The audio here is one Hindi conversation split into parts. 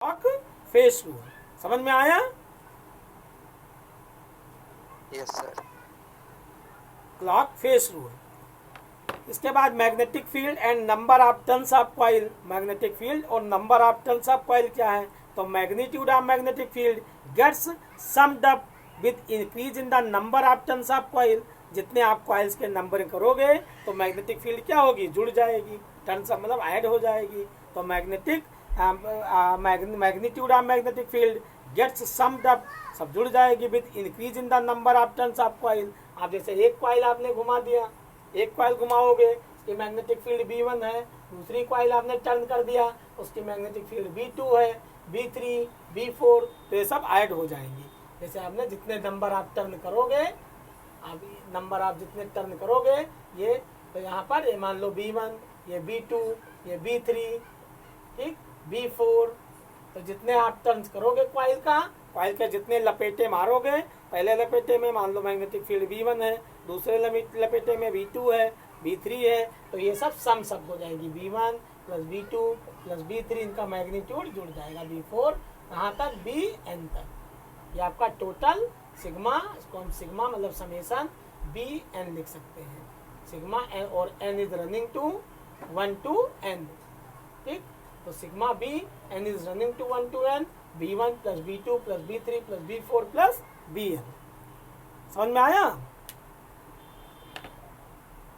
Clock face rule. समझ में आया? Yes sir. Clock face rule. इसके बाद magnetic field and number of turns of coil. Magnetic field और number of turns of coil क्या है? तो magnitude of magnetic field gets summed up with increase in the number of turns of coil. जितने आप कॉइल्स के नंबरिंग करोगे तो मैग्नेटिक फील्ड क्या होगी? जुड़ जाएगी। टर्न्स मतलब ऐड हो जाएगी। तो magnetic magnitude of magnetic field gets summed up, सब जुड़ जाएगी with increase in the number of turns of coil. आप जैसे एक कॉइल आपने घुमा दिया, एक कॉइल घुमाओगे उसकी मैग्नेटिक फील्ड B1 है, दूसरी कॉइल आपने टर्न कर दिया उसकी मैग्नेटिक फील्ड B2 है, B3, B4, तो ये सब ऐड हो जाएंगी। जैसे आपने जितने नंबर आप टर्न करोगे, आप नंबर आप जितने टर्न करोगे ये, तो यहाँ पर ये मान लो B1, ये B2, ये B3, ठीक, B4, तो जितने आप टर्न करोगे कॉइल के जितने लपेटे मारोगे, पहले लपेटे में मान लो मैग्नेटिक फील्ड B1 है, दूसरे लपेटे में B2 है, B3 है, तो ये सब सम सब हो जाएगी। B1 plus B2 plus B3, इनका मैग्नीट्यूड जुड़ जाएगा B4, कहाँ तक? Bn तक। ये आपका टोटल सिग्मा, इसको हम सिग्मा मतलब समेसन Bn लिख सकते हैं। सिग्मा n, और n is running to 1 to n, ठीक। तो sigma Bn is running to 1 to n, B1 plus B2 plus B3 plus B4 plus Bn। समझ में आया?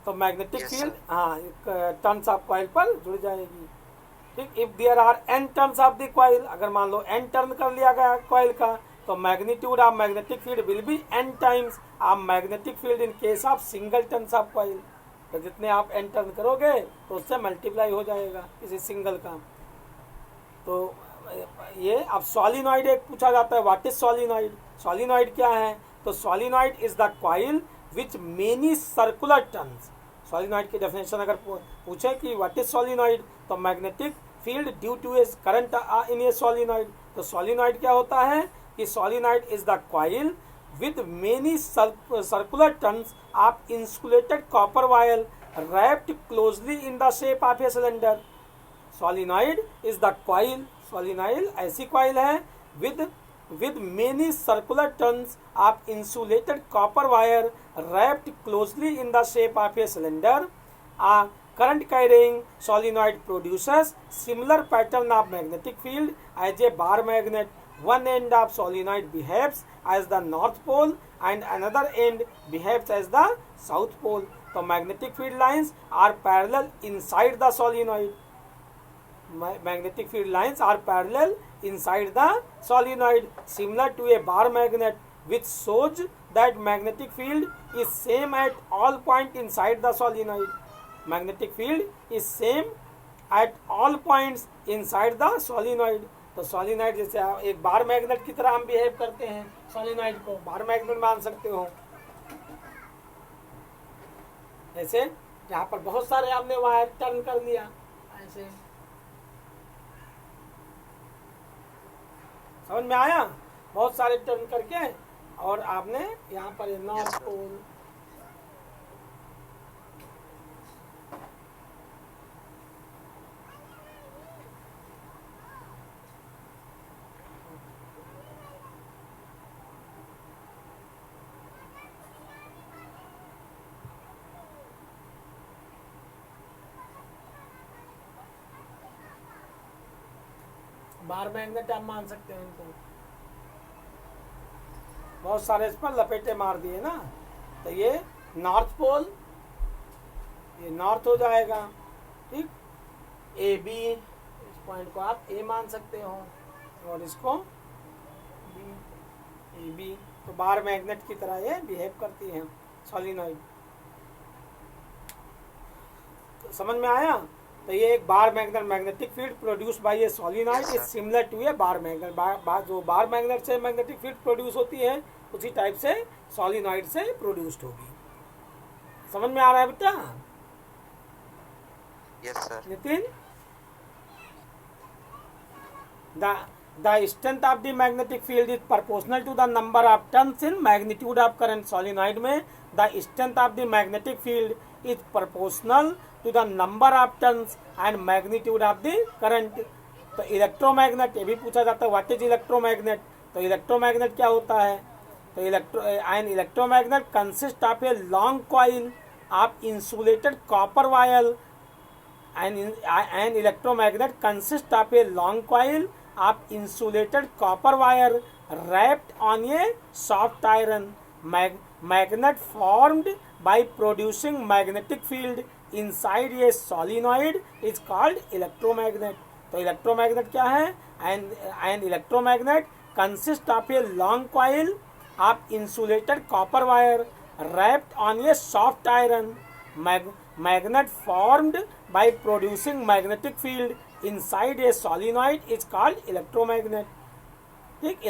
तो magnetic field turns of coil पर जुड़ जाएगी, ठीक। If there are n turns of the coil, अगर मान लो n टर्न कर लिया गया कॉइल का, तो magnitude of magnetic field will be n times of magnetic field in case of single turns of coil. तो जितने आप n टर्न करोगे तो उससे मल्टीप्लाई हो जाएगा किसी सिंगल का। तो ये अब सॉलिनॉइड एक पूछा जाता है, व्हाट इज सॉलिनॉइड? सॉलिनॉइड क्या है? तो solenoid is the coil which many circular turns. Solenoid की डेफिनेशन अगर पूछे कि व्हाट इज सॉलिनॉइड, तो magnetic field due to a current in a solenoid. तो सॉलिनॉइड क्या होता है कि solenoid is the coil with many circular turns of insulated copper wire wrapped closely in the shape of a cylinder. Solenoid is the coil, solenoid ऐसी coil है with many circular turns of insulated copper wire wrapped closely in the shape of a cylinder. A current carrying solenoid produces similar pattern of magnetic field as a bar magnet. One end of solenoid behaves as the north pole and another end behaves as the south pole. So magnetic field lines are parallel inside the solenoid. Magnetic field lines are parallel inside the solenoid, similar to a bar magnet, which shows that magnetic field is same at all point inside the solenoid. Magnetic field is same at all points inside the solenoid. तो सोलिनॉइड जैसे एक बार मैग्नेट की तरह हम बिहेव करते हैं, सोलिनॉइड को बार मैग्नेट मान सकते हो। ऐसे यहाँ पर बहुत सारे आपने वायर टर्न कर लिया, ऐसे समझ में आया? बहुत सारे टर्न करके, और आपने यहाँ पर नॉर्थ पोल, बार मैग्नेट आप मान सकते हैं इनको। बहुत सारे इस पर लपेटे मार दिए ना, तो ये नॉर्थ पोल, ये नॉर्थ हो जाएगा, ठीक। ए बी, इस पॉइंट को आप ए मान सकते हो, और इसको बी, ए बी। तो बार मैग्नेट की तरह ये बिहेव करती है सोलिनॉइड। तो समझ में आया? तो ये एक bar magnet, magnetic field produce by a solenoid is similar to a bar magnet. जो बार मैग्नेट से मैग्नेटिक फील्ड प्रोड्यूस होती है उसी टाइप से सोलिनॉइड से प्रोड्यूस्ड होगी। समझ में आ रहा है बेटा? Yes sir. Nitin, the strength of the magnetic field is proportional to the number of turns in magnitude of current. Solenoid में the strength of the magnetic field is proportional to the number of turns and magnitude of the current. तो इलेक्ट्रोमैग्नेट, ये भी पूछा जाता है व्हाट इज इलेक्ट्रोमैग्नेट। तो इलेक्ट्रोमैग्नेट क्या होता है? तो an electromagnet consist of a long coil of insulated copper wire. An electromagnet consists of a long coil of insulated copper wire wrapped on a soft iron. Magnet formed by producing magnetic field inside a solenoid is called electromagnet. तो इलेक्ट्रोमैग्नेट क्या है? An electromagnet consists of a long coil of insulated copper wire wrapped on a soft iron. Magnet formed by producing magnetic field inside a solenoid is called electromagnet. ठीक,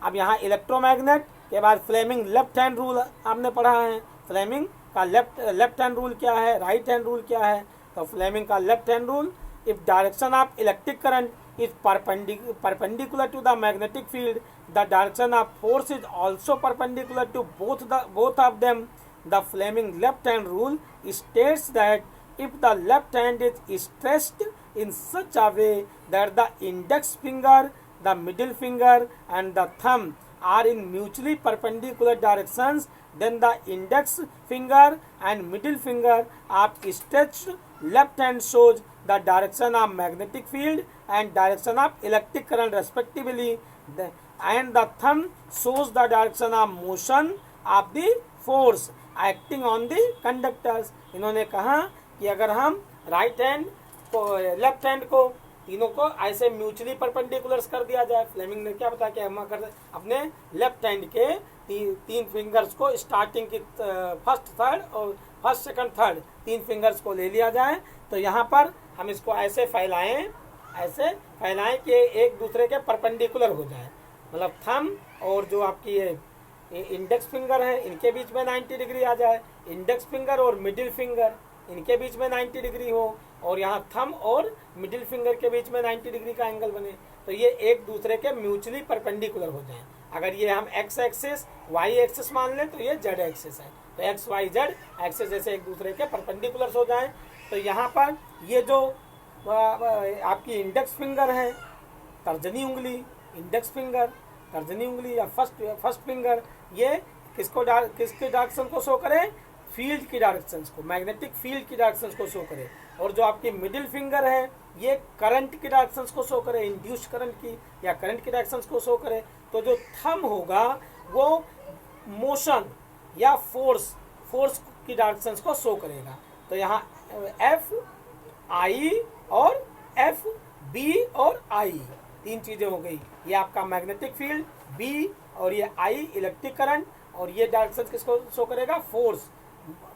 अब यहाँ इलेक्ट्रोमैग्नेट के बाद फ्लेमिंग लेफ्ट हैंड रूल आपने पढ़ा है। फ्लेमिंग का लेफ्ट हैंड रूल क्या है, राइट हैंड रूल क्या है? तो फ्लेमिंग का left hand rule, if direction of electric current is perpendicular to the magnetic field, the direction of force is also perpendicular to both of them. The Fleming left hand rule states that if the left hand is stretched in such a way that the index finger, the middle finger and the thumb are in mutually perpendicular directions, then the index finger and middle finger of stretched left hand shows the direction of magnetic field and direction of electric current respectively, and the thumb shows the direction of motion of the force acting on the conductors. इन्होंने कहा कि अगर हम राइट हैंड को लेफ्ट हैंड को तीनों को ऐसे म्यूचुअली परपेंडिकुलर्स कर दिया जाए। फ्लेमिंग ने क्या बताया कि हम अगर अपने लेफ्ट हैंड के तीन फिंगर्स को स्टार्टिंग की फर्स्ट थर्ड और फर्स्ट सेकंड थर्ड तीन फिंगर्स को ले लिया जाए, तो यहाँ पर हम इसको ऐसे फैलाएं कि एक दूसरे के परपेंडिकुलर हो जाए। मतलब थंब और जो आपकी ये इंडेक्स फिंगर है इनके बीच में 90 डिग्री आ जाए, इंडेक्स फिंगर और मिडिल फिंगर इनके बीच में 90 डिग्री हो, और यहाँ थंब और मिडिल फिंगर के बीच में 90 डिग्री का एंगल बने, तो ये एक दूसरे के म्यूचुअली परपेंडिकुलर हो जाएं। अगर ये हम एक्स एक्सिस वाई एक्सिस मान लें तो ये जेड एक्सिस है, तो एक्स वाई जेड एक्सिस जैसे एक दूसरे के परपेंडिकुलर हो जाएं। तो यहाँ पर ये जो आपकी इंडेक्स फिंगर है, तर्जनी उंगली, इंडेक्स फिंगर, तर्जनी उंगली या फर्स्ट फिंगर, ये किसके डायरेक्शन को शो करे? फील्ड की डायरेक्शंस को, मैग्नेटिक फील्ड की डायरेक्शंस को शो करे। और जो आपकी मिडिल फिंगर है ये करंट की डायरेक्शंस को शो करे, इंड्यूस्ड करंट की या करंट की डायरेक्शंस को शो करे। तो जो थंब होगा वो मोशन या फोर्स की डायरेक्शंस को शो करेगा। तो यहाँ एफ आई और एफ बी और आई तीन चीजें हो गई। ये आपका मैग्नेटिक फील्ड बी और ये आई इलेक्ट्रिक करंट, और ये डायरेक्शन किसको शो करेगा? Force,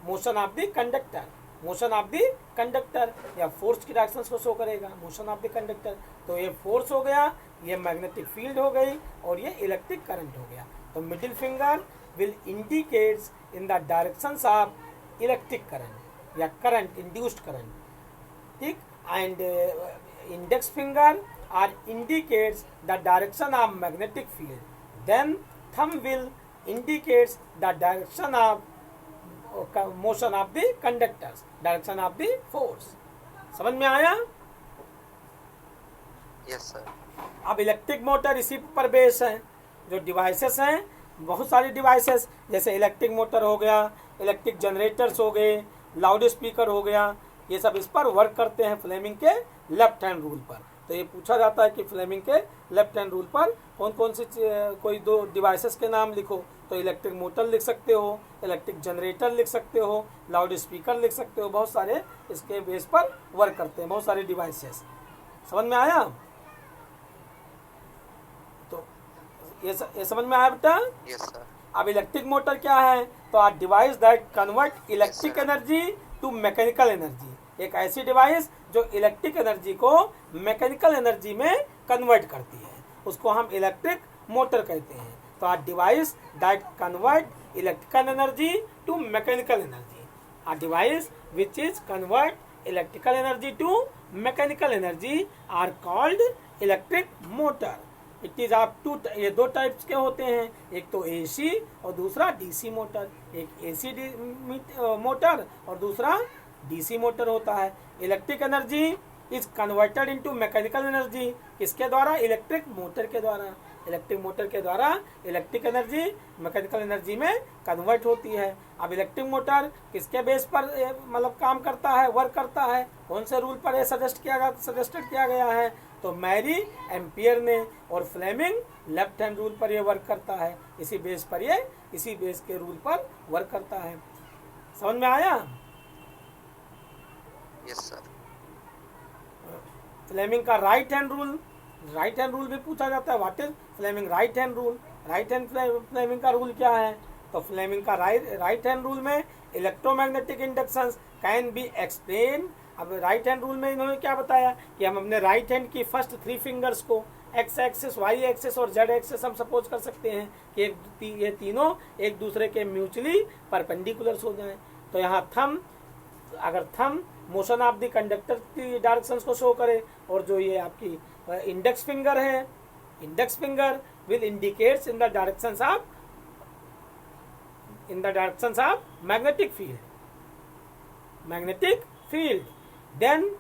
motion of the conductor, motion of the conductor या फोर्स की डायरेक्शन को शो करेगा, मोशन ऑफ द कंडक्टर। तो ये फोर्स हो गया, ये मैग्नेटिक फील्ड हो गई और ये इलेक्ट्रिक करंट हो गया। तो middle finger will indicates in the directions of electric current या करंट, इंड्यूस्ड करंट, ठीक। And index finger are indicates the direction of magnetic field, then thumb will indicates the direction of motion of the conductors, direction of the force। समझ में आया? Yes sir. अब इलेक्ट्रिक मोटर इसी पर बेस है। जो डिवाइसेस हैं, बहुत सारी डिवाइसेस, जैसे इलेक्ट्रिक मोटर हो गया, इलेक्ट्रिक जनरेटर्स हो गए, लाउड स्पीकर हो गया, ये सब इस पर वर्क करते हैं फ्लेमिंग के लेफ्ट हैंड रूल पर। तो ये पूछा जाता है कि फ्लेमिंग के लेफ्ट हैंड रूल पर कौन कौन सी कोई दो डिवाइसेस के नाम लिखो। तो इलेक्ट्रिक मोटर लिख सकते हो, इलेक्ट्रिक जनरेटर लिख सकते हो, लाउड स्पीकर लिख सकते हो, बहुत सारे इसके बेस पर वर्क करते हैं, बहुत सारे डिवाइसेस। समझ में आया? तो ये समझ में आया बेटा? Yes sir. अब इलेक्ट्रिक मोटर क्या है? तो a device that convert electric energy to mechanical energy, एक ऐसी डिवाइस जो इलेक्ट्रिक एनर्जी को मैकेनिकल एनर्जी में कन्वर्ट करती है, उसको हम इलेक्ट्रिक मोटर कहते हैं। तो a device that convert electrical energy to mechanical energy, a device which is convert electrical energy to mechanical energy are called electric motor. It is of two, ये दो टाइप्स के होते हैं, एक तो एसी और दूसरा डीसी मोटर। एक एसी मोटर और दूसरा डीसी मोटर होता है। Electric energy is converted into mechanical energy, किसके द्वारा? इलेक्ट्रिक मोटर के द्वारा। इलेक्ट्रिक मोटर के द्वारा इलेक्ट्रिक एनर्जी मैकेनिकल एनर्जी में कन्वर्ट होती है। अब इलेक्ट्रिक मोटर किसके बेस पर मतलब काम करता है, वर्क करता है? कौन से रूल पर ये सजेस्टेड किया गया है? तो मैरी एम्पियर ने और फ्लेमिंग लेफ्ट हैंड रूल पर ये वर्क करता है। इसी बेस के रूल पर वर्क करता है। समझ में आया? Yes sir. फ्लेमिंग का राइट हैंड रूल भी पूछा जाता है। What is Fleming right hand rule? Right hand Fleming का रूल क्या है? तो फ्लेमिंग का राइट हैंड रूल में electromagnetic inductions can be explain. अब राइट हैंड रूल में इन्होंने क्या बताया कि हम अपने राइट हैंड की फर्स्ट 3 फिंगर्स को एक्स एक्सिस, वाई एक्सिस और जेड एक्सिस हम सपोज कर सकते हैं कि ये तीनों एक दूसरे के म्यूचुअली परपेंडिकुलर्स हो जाएं। तो यहाँ thumb motion of the conductor की डायरेक्शंस को शो करे, और जो ये आपकी इंडेक्स फिंगर है, index finger will indicates in the directions of magnetic field. Then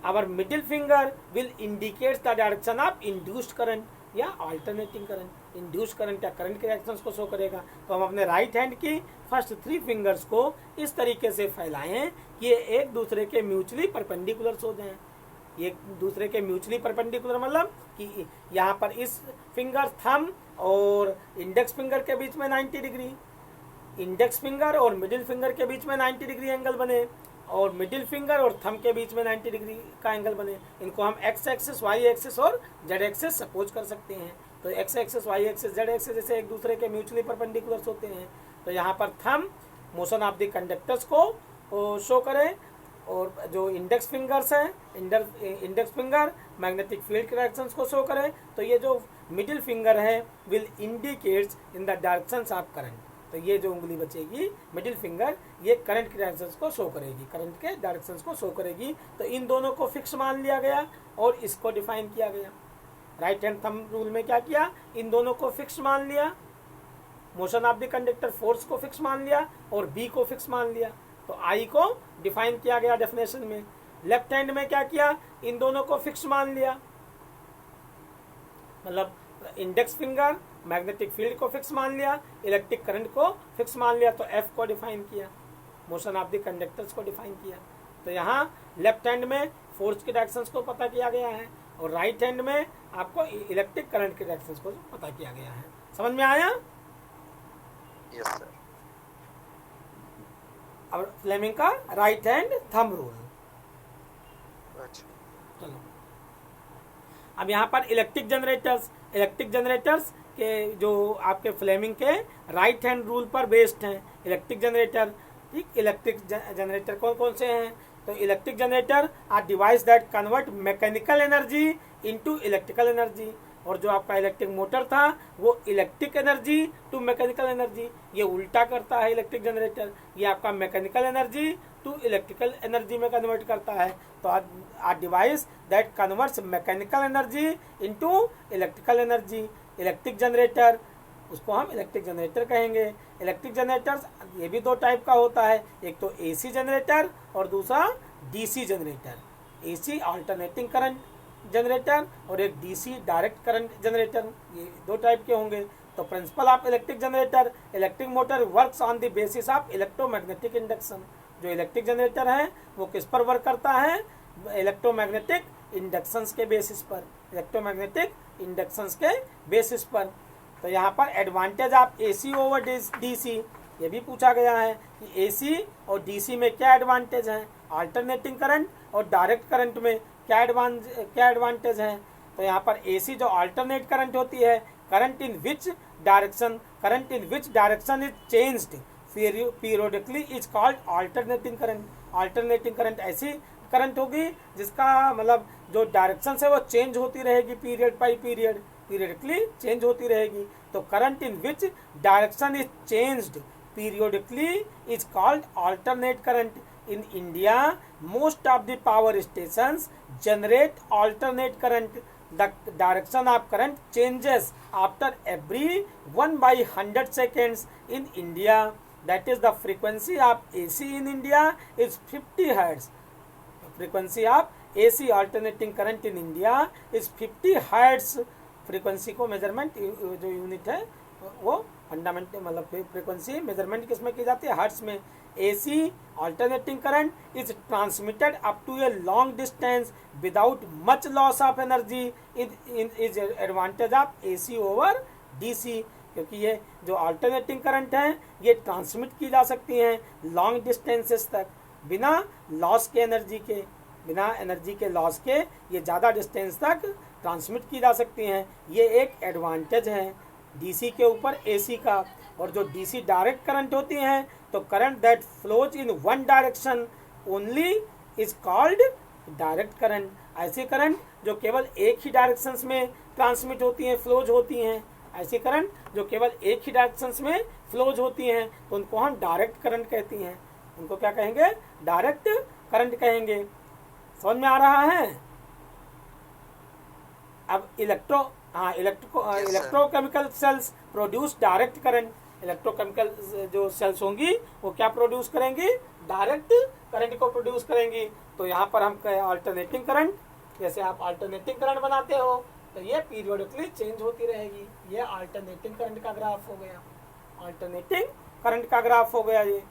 our middle finger will indicate the direction of induced current या alternating current। induced current या current के डायरेक्शंस को शो करेगा। तो हम अपने राइट हैंड की फर्स्ट 3 फिंगर्स को इस तरीके से फैलाएं कि ये एक दूसरे के म्यूचुअली परपेंडिकुलर हो जाएं। एक दूसरे के म्यूचुअली परपेंडिकुलर मतलब कि यहाँ पर इस फिंगर थंब और इंडेक्स फिंगर के बीच में 90 डिग्री, इंडेक्स फिंगर और मिडिल फिंगर के बीच में 90 डिग्री एंगल बने, और मिडिल फिंगर और थंब के बीच में 90 डिग्री का एंगल बने। इनको हम एक्स एक्सिस, वाई एक्सिस और जेड एक्सिस सपोज कर सकते हैं। तो X axis, Y axis, Z axis जैसे एक दूसरे के म्यूचुअली परपेंडिकुलर होते हैं। तो यहाँ पर thumb motion of the conductors को शो करे, और जो इंडेक्स फिंगर्स हैं, इंडेक्स फिंगर मैग्नेटिक फील्ड के डायरेक्शंस को शो करे। तो ये जो मिडिल फिंगर है will indicates in the directions of current. तो ये जो उंगली बचेगी मिडिल फिंगर, ये करंट के डायरेक्शंस को शो करेगी, करंट के डायरेक्शंस को शो करेगी। तो इन दोनों को फिक्स मान लिया गया और इसको डिफाइन किया गया। राइट हैंड थंब रूल में क्या किया? इन दोनों को फिक्स मान लिया, motion of the conductor force को फिक्स मान लिया और बी को फिक्स मान लिया। तो आई को डिफाइन किया गया डेफिनेशन में। लेफ्ट हैंड में क्या किया? इन दोनों को फिक्स मान लिया, मतलब इंडेक्स फिंगर मैग्नेटिक फील्ड को फिक्स मान लिया, इलेक्ट्रिक करंट को फिक्स मान लिया। तो एफ को डिफाइन किया, मोशन ऑफ द कंडक्टर्स को डिफाइन किया। तो यहाँ लेफ्ट हैंड में फोर्स के डायरेक्शंस को पता किया गया है, और राइट हैंड में आपको इलेक्ट्रिक करंट के डायरेक्शंस को पता किया गया है। समझ में आया? Yes sir. अब फ्लेमिंग का राइट हैंड थंब रूल। अच्छा, चलो अब यहाँ पर इलेक्ट्रिक जनरेटर्स के जो आपके फ्लेमिंग के राइट हैंड रूल पर बेस्ड हैं इलेक्ट्रिक जनरेटर। ठीक, इलेक्ट्रिक जनरेटर कौन कौन से हैं? तो electric generator are device that convert mechanical energy into electrical energy. और जो आपका इलेक्ट्रिक मोटर था वो electric energy to mechanical energy, ये उल्टा करता है इलेक्ट्रिक जनरेटर। ये आपका mechanical energy to electrical energy में कन्वर्ट करता है। तो are device that converts mechanical energy into electrical energy. Electric generator, उसको हम इलेक्ट्रिक जनरेटर कहेंगे। इलेक्ट्रिक जनरेटर्स ये भी 2 टाइप का होता है, एक तो एसी जनरेटर और दूसरा DC generator. AC alternating current generator और एक डीसी डायरेक्ट करंट जनरेटर, ये 2 टाइप के होंगे। तो principle of electric generator, electric motor works on the basis of electromagnetic induction. जो इलेक्ट्रिक जनरेटर है वो किस पर वर्क करता है? इलेक्ट्रोमैग्नेटिक इंडक्शंस के बेसिस पर, इलेक्ट्रोमैग्नेटिक इंडक्शंस के बेसिस पर। तो यहाँ पर advantage of AC over DC ये भी पूछा गया है कि एसी और डीसी में क्या एडवांटेज है, अल्टरनेटिंग करंट और डायरेक्ट करंट में क्या एडवांटेज है। तो यहाँ पर एसी जो अल्टरनेट करंट होती है, current in which direction is changed periodically is called alternating current. Alternating current ऐसी करंट होगी जिसका मतलब जो डायरेक्शन है वो चेंज होती रहेगी period by period, periodically change होती रहेगी। तो current in which direction is changed periodically is called alternate current. In India, most of the power stations generate alternate current. The direction of current changes after every 1/100 seconds. In India, that is the frequency of AC in India is 50 Hz. The frequency of AC alternating current in India is 50 hertz. Frequency को मेजरमेंट जो यूनिट है वो फंडामेंटल मतलब फ्रीक्वेंसी मेजरमेंट किस में की जाती है, हर्ट्ज में। AC alternating current is transmitted up to a long distance without much loss of energy is advantage of AC over DC। क्योंकि ये जो अल्टरनेटिंग करंट हैं ये ट्रांसमिट की जा सकती हैं लॉन्ग डिस्टेंसेस तक बिना लॉस के एनर्जी के, बिना एनर्जी के लॉस के ये ज़्यादा डिस्टेंस तक ट्रांसमिट की जा सकती हैं। ये एक एडवांटेज है डीसी के ऊपर एसी का। और जो डीसी डायरेक्ट करंट होती हैं तो current that flows in one direction only is called direct current. ऐसी करंट जो केवल एक ही डायरेक्शंस में ट्रांसमिट होती हैं, फ्लोज होती हैं, ऐसी करंट जो केवल एक ही डायरेक्शंस में फ्लोज होती हैं तो उनको हम डायरेक्ट करंट कहती हैं। उनको क्या कहेंगे, डायरेक्ट करंट कहेंगे। समझ में आ रहा है? अब electrochemical cells produce direct current. Electrochemical जो सेल्स होंगी वो क्या प्रोड्यूस करेंगी, डायरेक्ट करंट को प्रोड्यूस करेंगी। तो यहाँ पर हम कहें अल्टरनेटिंग करंट, जैसे आप अल्टरनेटिंग करंट बनाते हो तो ये पीरियोडिकली चेंज होती रहेगी। ये अल्टरनेटिंग करंट का ग्राफ हो गया, अल्टरनेटिंग करंट का ग्राफ हो गया। ये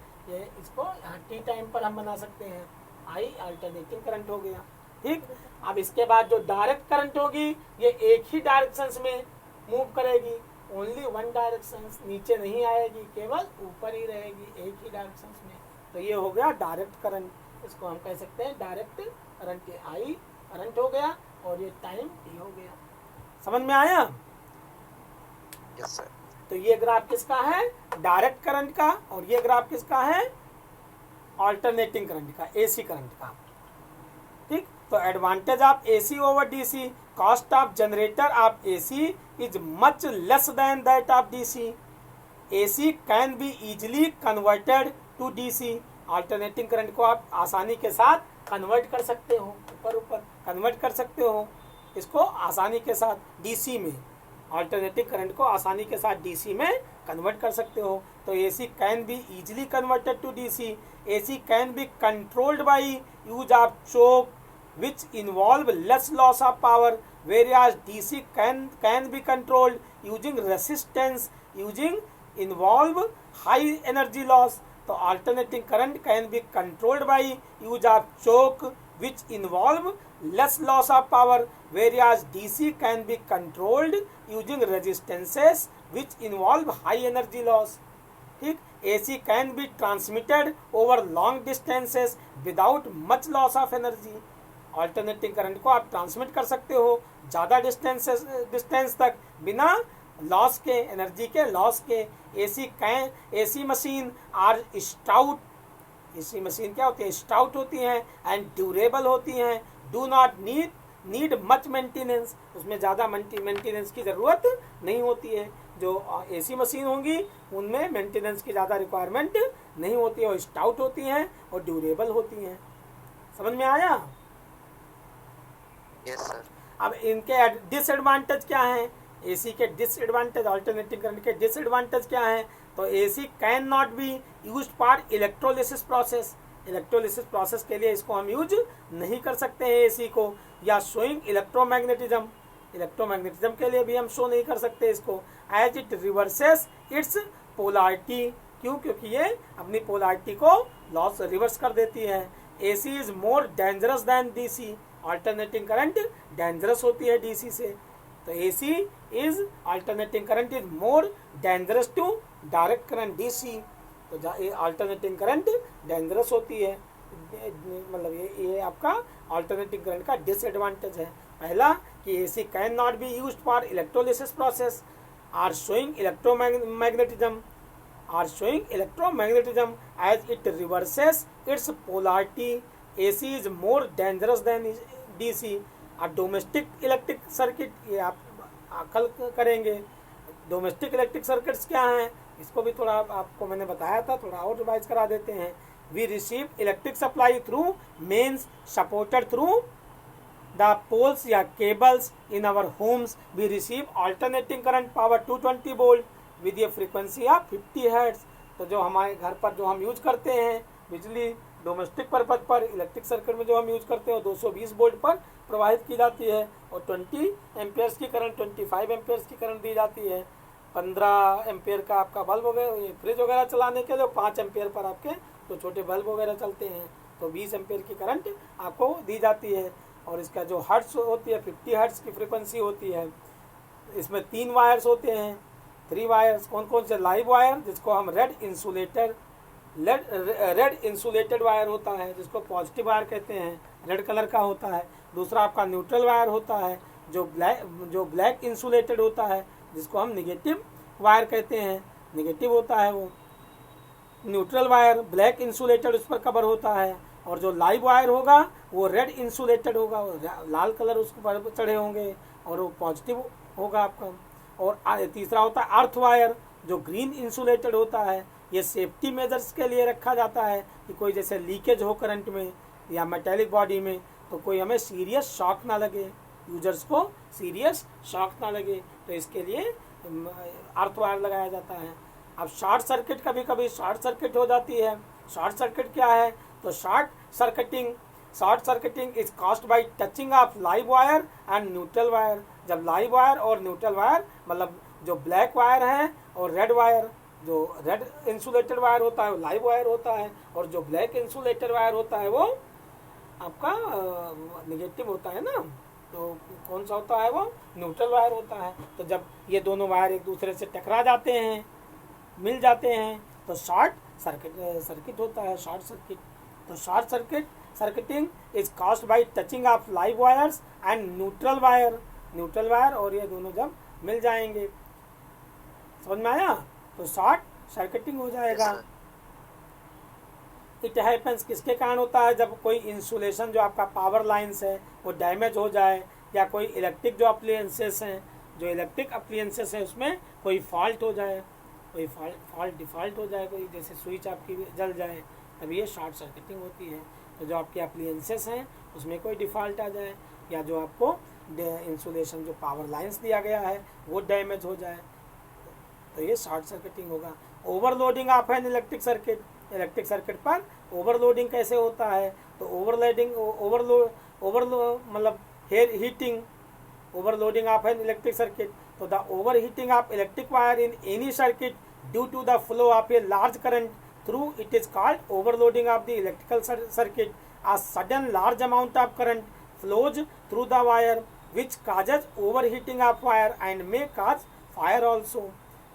इसको यहाँ टी टाइम पर हम बना सकते हैं, आई अल्टरनेटिंग करंट हो गया। ठीक, अब इसके बाद जो डायरेक्ट करंट होगी ये एक ही डायरेक्शंस में मूव करेगी, ओनली वन डायरेक्शन, नीचे नहीं आएगी, केवल ऊपर ही रहेगी एक ही डायरेक्शंस में। तो ये हो गया डायरेक्ट करंट। इसको हम कह सकते हैं डायरेक्ट करंट, आई करंट हो गया और ये टाइम टी हो गया। समझ में आया? Yes sir. तो ये ग्राफ किसका है, डायरेक्ट करंट का, और ये ग्राफ किसका है, अल्टरनेटिंग करंट का, एसी करंट का। ठीक, तो advantage of AC over DC, cost of generator of AC is much less than that of DC. AC can be easily converted to DC. Alternating current को आप आसानी के साथ कन्वर्ट कर सकते हो, ऊपर ऊपर कन्वर्ट कर सकते हो इसको आसानी के साथ डीसी में। अल्टरनेटिव करंट को आसानी के साथ डीसी में कन्वर्ट कर सकते हो। तो AC can be easily converted to DC. AC can be controlled by use of choke which involve less loss of power, whereas DC can be controlled using resistance, using involve high energy loss. तो alternating current can be controlled by use of choke which involve less loss of power, whereas DC can be controlled using resistances which involve high energy loss. ठीक, AC can be transmitted over long distances without much loss of energy. Alternating current को आप ट्रांसमिट कर सकते हो ज़्यादा डिस्टेंस तक बिना लॉस के, एनर्जी के लॉस के। AC machine are stout. AC machine क्या होती है, स्टाउट होती हैं एंड ड्यूरेबल होती हैं। Do not need much maintenance. उसमें ज़्यादा मेंटेनेंस की ज़रूरत नहीं होती है। जो एसी मशीन होंगी उनमें मेंटेनेंस की ज़्यादा रिक्वायरमेंट नहीं होती है, और स्टाउट होती हैं और ड्यूरेबल होती हैं। समझ में आया? Yes sir. अब इनके डिसएडवांटेज क्या हैं, एसी के डिसएडवांटेज, अल्टरनेटिव करंट के डिसएडवांटेज क्या हैं? तो AC can not be used for electrolysis process. Electrolysis process के लिए इसको हम यूज नहीं कर सकते हैं एसी को। या शोइंग इलेक्ट्रोमैग्नेटिज्म, इलेक्ट्रोमैग्नेटिज्म के लिए भी हम शो नहीं कर सकते इसको। As it reverses its polarity. क्यों? क्योंकि ये अपनी पोलैरिटी को लॉस रिवर्स कर देती है। AC is more dangerous than DC. Alternating current dangerous होती है डीसी से। तो AC is alternating current is more dangerous to direct current DC. तो अल्टरनेटिंग करंट डेंजरस होती है, मतलब ये आपका अल्टरनेटिव करंट का डिसएडवांटेज है। पहला कि AC can not be used for electrolysis process, or showing electromagnetism as it reverses its polarity. AC is more dangerous than DC। अब डोमेस्टिक इलेक्ट्रिक सर्किट, ये आप अकल करेंगे। डोमेस्टिक इलेक्ट्रिक सर्किट्स क्या हैं, इसको भी थोड़ा आपको मैंने बताया था, थोड़ा और रिवाइज करा देते हैं। We receive electric supply through mains supported through the poles या cables in our homes. We receive alternating current power 220 volt with a frequency of 50 hertz. तो जो हमारे घर पर जो हम यूज करते हैं बिजली डोमेस्टिक पर्पज पर इलेक्ट्रिक सर्किट में जो हम यूज करते हैं वो 220 वोल्ट पर प्रवाहित की जाती है और 20 एम्पियर्स की करंट 25 एम्पियर्स की करंट दी जाती है। 15 एम्पियर का आपका बल्ब वगैरह फ्रिज वगैरह चलाने के लिए 5 एम्पियर पर आपके तो छोटे बल्ब वगैरह चलते हैं, तो 20 एम्पियर की करंट आपको दी जाती है। और इसका जो हर्ट्स होती है 50 हर्ट्स की फ्रीक्वेंसी होती है। इसमें 3 वायर्स होते हैं, 3 वायर्स। कौन कौन से? लाइव वायर जिसको हम रेड इंसुलेटेड वायर होता है जिसको पॉजिटिव वायर कहते हैं, रेड कलर का होता है। दूसरा आपका न्यूट्रल वायर होता है जो ब्लैक इंसुलेटेड होता है जिसको हम निगेटिव वायर कहते हैं, निगेटिव होता है वो। न्यूट्रल वायर ब्लैक इंसुलेटेड उस पर कवर होता है और जो लाइव वायर होगा वो रेड इंसुलेटेड होगा, लाल कलर उसके पर चढ़े होंगे और वो पॉजिटिव होगा आपका। और तीसरा होता है अर्थ वायर जो ग्रीन इंसुलेटेड होता है। ये सेफ्टी मेजर्स के लिए रखा जाता है कि कोई जैसे लीकेज हो करंट में या मेटेलिक बॉडी में तो कोई हमें सीरियस शॉक ना लगे, यूजर्स को सीरियस शॉक ना लगे, तो इसके लिए अर्थ वायर लगाया जाता है। अब शॉर्ट सर्किट कभी कभी शॉर्ट सर्किट हो जाती है। शॉर्ट सर्किट क्या है? तो short circuiting is caused by touching of live wire and neutral wire. जब लाइव वायर और न्यूट्रल वायर मतलब जो ब्लैक वायर है और रेड वायर, जो रेड इंसुलेटेड वायर होता है वो लाइव वायर होता है और जो ब्लैक इंसुलेटेड वायर होता है वो आपका निगेटिव होता है ना, तो कौन सा होता है? वो न्यूट्रल वायर होता है। तो जब ये दोनों वायर एक दूसरे से टकरा जाते हैं, मिल जाते हैं, तो शॉर्ट सर्किट होता है, शॉर्ट सर्किट। तो short circuiting is caused by touching of live wires and neutral wire और ये दोनों जब मिल जाएंगे, समझ में आया? तो शॉर्ट सर्किटिंग हो जाएगा। इट हैपेंस किसके कारण होता है? जब कोई इंसुलेशन जो आपका पावर लाइन्स है वो डैमेज हो जाए या कोई इलेक्ट्रिक जो अप्लायंसेस हैं उसमें कोई फॉल्ट हो जाए, कोई डिफॉल्ट हो जाए, कोई जैसे स्विच आपकी जल जाए, तभी ये शॉर्ट सर्किटिंग होती है। तो जो आपके अप्लायंसेस हैं उसमें कोई डिफॉल्ट आ जाए या जो आपको इंसुलेशन जो पावर लाइन्स दिया गया है वो डैमेज हो जाए, तो ये शॉर्ट सर्किटिंग होगा। Overloading of an electric circuit पर ओवरलोडिंग कैसे होता है? तो मतलब overloading of an electric circuit. तो the overheating of electric wire in any circuit due to the flow of a large current through it is called overloading of the electrical circuit. A sudden large amount of current flows through the wire which causes overheating of wire and may cause fire also.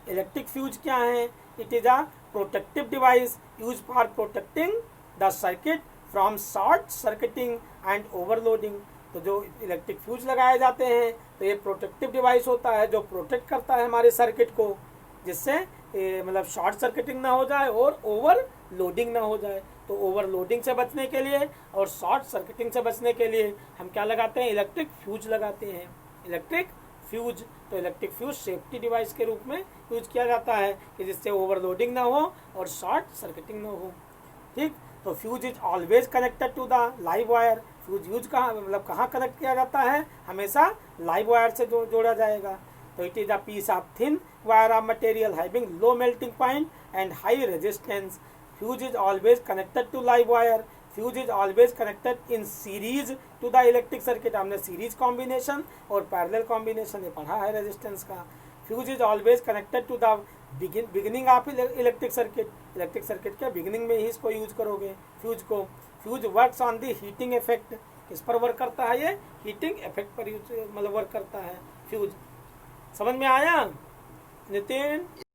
Electric fuse क्या है? It is a protective device used for protecting the circuit from short circuiting and overloading. तो जो इलेक्ट्रिक फ्यूज लगाए जाते हैं तो ये प्रोटेक्टिव डिवाइस होता है जो प्रोटेक्ट करता है हमारे सर्किट को, जिससे मतलब शॉर्ट सर्किटिंग ना हो जाए और ओवरलोडिंग ना हो जाए। तो ओवरलोडिंग से बचने के लिए और शॉर्ट सर्किटिंग से बचने के लिए हम क्या लगाते हैं? इलेक्ट्रिक फ्यूज लगाते हैं, इलेक्ट्रिक फ्यूज। तो इलेक्ट्रिक फ्यूज सेफ्टी डिवाइस के रूप में यूज किया जाता है कि जिससे ओवरलोडिंग ना हो और शॉर्ट सर्किटिंग ना हो। ठीक, तो fuse is always connected to the live wire. Fuse use कहाँ कनेक्ट किया जाता है? हमेशा लाइव वायर से जोड़ा जाएगा। तो it is a piece of thin wire of material having low melting point and high resistance. Fuse is always connected to live wire. Fuse is always connected in series to the electric circuit. हमने series combination और parallel combination ये पढ़ा है resistance का। Fuse is always connected to the beginning of electric circuit. Electric circuit के beginning में ही इसको use करोगे fuse को। Fuse works on the heating effect. किस पर वर्क करता है ये? हीटिंग इफेक्ट पर मतलब वर्क करता है फ्यूज। समझ में आया नितिन?